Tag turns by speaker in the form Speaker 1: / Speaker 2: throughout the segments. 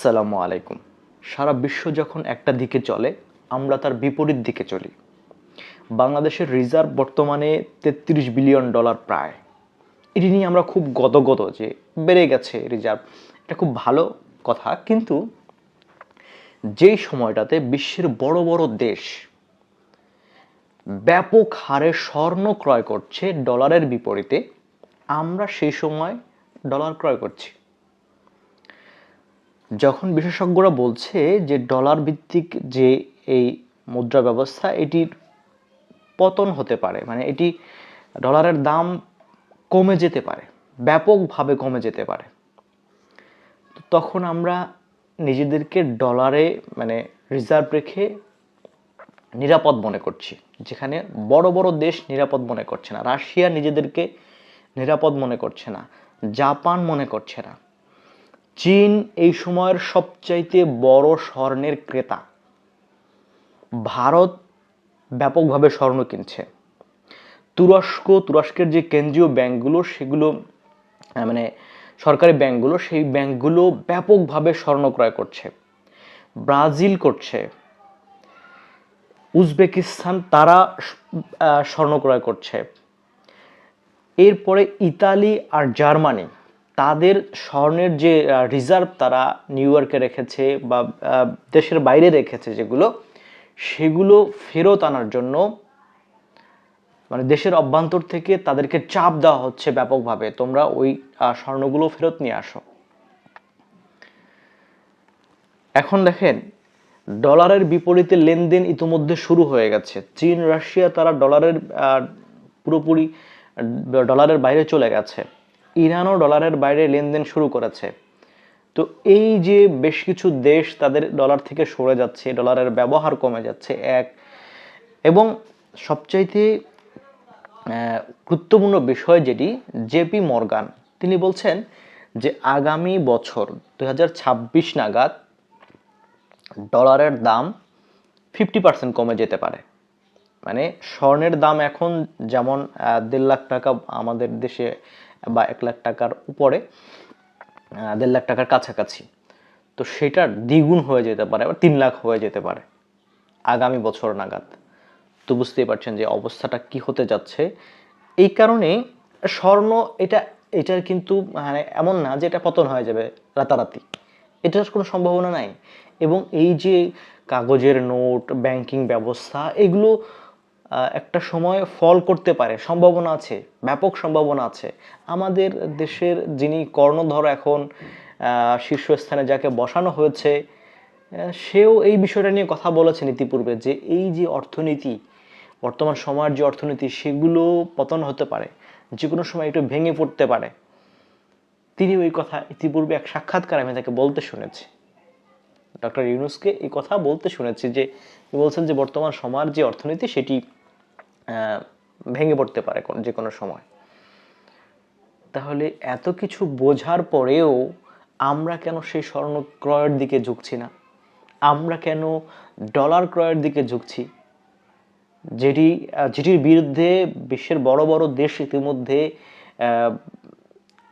Speaker 1: আসসালামু আলাইকুম। সারা বিশ্ব যখন একটা দিকে চলে, আমরা তার বিপরীত দিকে চলি। বাংলাদেশের রিজার্ভ বর্তমানে $33 বিলিয়ন প্রায়। এটি নিয়ে আমরা খুব গদগদ যে বেড়ে গেছে রিজার্ভ। এটা খুব ভালো কথা, কিন্তু যেই সময়টাতে বিশ্বের বড় বড় দেশ ব্যাপক হারে স্বর্ণ ক্রয় করছে ডলারের বিপরীতে, আমরা সেই সময় ডলার ক্রয় করছি। যখন বিশেষজ্ঞরা বলছে যে ডলার ভিত্তিক যে এই মুদ্রা ব্যবস্থা এটির পতন হতে পারে, মানে এটি ডলারের দাম কমে যেতে পারে, ব্যাপকভাবে কমে যেতে পারে, তখন আমরা নিজেদেরকে ডলারে মানে রিজার্ভ রেখে নিরাপদ মনে করছি, যেখানে বড় বড় দেশ নিরাপদ মনে করছে না। রাশিয়া নিজেদেরকে নিরাপদ মনে করছে না, জাপান মনে করছে না। চীন এই সময়ের সবচাইতে বড় স্বর্ণের ক্রেতা। ভারত ব্যাপকভাবে স্বর্ণ কিনছে। তুরস্কের যে কেন্দ্রীয় ব্যাংকগুলো, সেগুলো মানে সরকারি ব্যাংকগুলো, সেই ব্যাংকগুলো ব্যাপকভাবে স্বর্ণ ক্রয় করছে। ব্রাজিল করছে, উজবেকিস্তান তারা স্বর্ণ ক্রয় করছে। এরপরে ইতালি আর জার্মানি তাদের স্বর্ণের যে রিজার্ভ তারা নিউ ইয়র্কে রেখেছে বা দেশের বাইরে রেখেছে, সেগুলো ফেরত আনার জন্য মানে দেশের অভ্যন্তর থেকে তাদেরকে চাপ দেওয়া হচ্ছে ব্যাপকভাবে, তোমরা ওই স্বর্ণগুলো ফেরত নিয়ে আসো। এখন দেখেন, ডলারের বিপরীতে লেনদেন ইতিমধ্যে শুরু হয়ে গেছে। চীন রাশিয়া তারা পুরোপুরি ডলারের বাইরে চলে গেছে। ইরানও ডলারের বাইরে লেনদেন শুরু করেছে। তো এই যে বেশ কিছু দেশ তাদের ডলার থেকে সরে যাচ্ছে, ডলারের ব্যবহার কমে যাচ্ছে এবং সবচাইতে গুরুত্বপূর্ণ বিষয় যেটি, জেপি মর্গান তিনি বলছেন যে আগামী বছর 2026 নাগাদ ডলারের দাম 50% কমে যেতে পারে। মানে স্বর্ণের দাম এখন যেমন 1.5 লাখ টাকা আমাদের দেশে বা 1 লাখ টাকার উপরে, 1.5 লাখ টাকার কাছাকাছি, তো সেটা দ্বিগুণ হয়ে যেতে পারে, আবার 3 লাখ হয়ে যেতে পারে আগামী বছর নাগাদ। তো বুঝতেই পারছেন যে অবস্থাটা কি হতে যাচ্ছে। এই কারণে স্বর্ণ এটার কিন্তু মানে এমন না যে এটা পতন হয়ে যাবে রাতারাতি, এটার কোনো সম্ভাবনা নাই। এবং এই যে কাগজের নোট, ব্যাংকিং ব্যবস্থা, এগুলো একটা সময় ফল করতে পারে, সম্ভাবনা আছে, ব্যাপক সম্ভাবনা আছে। আমাদের দেশের যিনি কর্ণধর এখন শীর্ষস্থানে যাকে বসানো হয়েছে, সেও এই বিষয়টা নিয়ে কথা বলেছেন ইতিপূর্বে, যে এই যে অর্থনীতি, বর্তমান সময়ের যে অর্থনীতি, সেগুলো পতন হতে পারে, যে কোনো সময় একটু ভেঙে পড়তে পারে। তিনি ওই কথা ইতিপূর্বে এক সাক্ষাৎকার আমি তাকে বলতে শুনেছি, ডক্টর ইউনূসকে এই কথা বলতে শুনেছি, যে বলছেন যে বর্তমান সময়ের যে অর্থনীতি সেটি ভেঙে পড়তে পারে যে কোনো সময়। তাহলে এত কিছু বোঝার পরেও আমরা কেন সেই স্বর্ণ ক্রয়ের দিকে ঝুঁকছি না? আমরা কেন ডলার ক্রয়ের দিকে ঝুঁকছি, যেটির বিরুদ্ধে বিশ্বের বড় বড় দেশ ইতিমধ্যে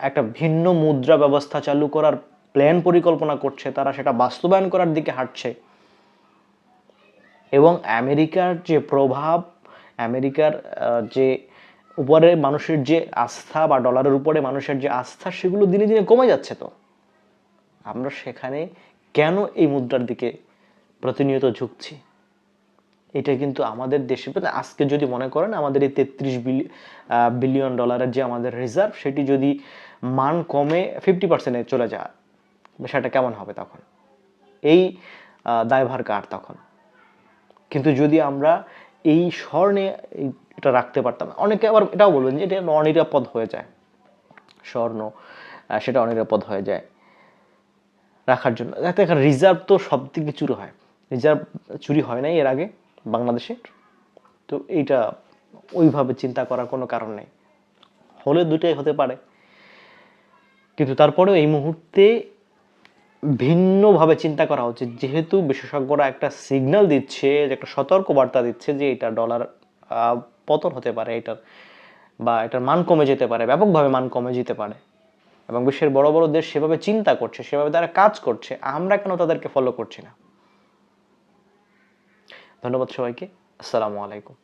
Speaker 1: একটা ভিন্ন মুদ্রা ব্যবস্থা চালু করার প্ল্যান পরিকল্পনা করছে, তারা সেটা বাস্তবায়ন করার দিকে হাঁটছে। এবং আমেরিকার যে প্রভাব, আমেরিকার যে উপরে মানুষের যে আস্থা বা ডলারের উপরে মানুষের যে আস্থা, সেগুলো দিনে দিনে কমে যাচ্ছে। তো আমরা সেখানে কেন এই মুদ্রার দিকে প্রতিনিয়ত ঝুঁকছি? এটা কিন্তু আমাদের দেশে, আজকে যদি মনে করেন আমাদের এই 33 বিলিয়ন ডলারের যে আমাদের রিজার্ভ, সেটি যদি মান কমে 50%-এ চলে যায়, বিষয়টা কেমন হবে তখন? এই দায়ভার কার তখন? কিন্তু যদি আমরা এই স্বর্ণে এটা রাখতে পারতাম, অনেকে আবার এটাও বলবেন যে এটা অনিরাপদ হয়ে যায়, স্বর্ণ সেটা অনিরাপদ হয়ে যায় রাখার জন্য। দেখেন, রিজার্ভ তো সব দিকে চুরি হয়, রিজার্ভ চুরি হয় নাই এর আগে বাংলাদেশে, তো এইটা ওইভাবে চিন্তা করার কোনো কারণ নেই। হলে দুটাই হতে পারে, কিন্তু তারপরেও এই মুহূর্তে ভিন্নভাবে চিন্তা করা উচিত, যেহেতু বিশেষজ্ঞরা একটা সিগন্যাল দিচ্ছে, একটা সতর্ক বার্তা দিচ্ছে যে এটা ডলার পতন হতে পারে, এটার মান কমে যেতে পারে, ব্যাপকভাবে মান কমে যেতে পারে। এবং বিশ্বের বড় বড় দেশ সেভাবে চিন্তা করছে, সেভাবে তারা কাজ করছে, আমরা কেন তাদেরকে ফলো করছি না? ধন্যবাদ সবাইকে। আসসালামু আলাইকুম।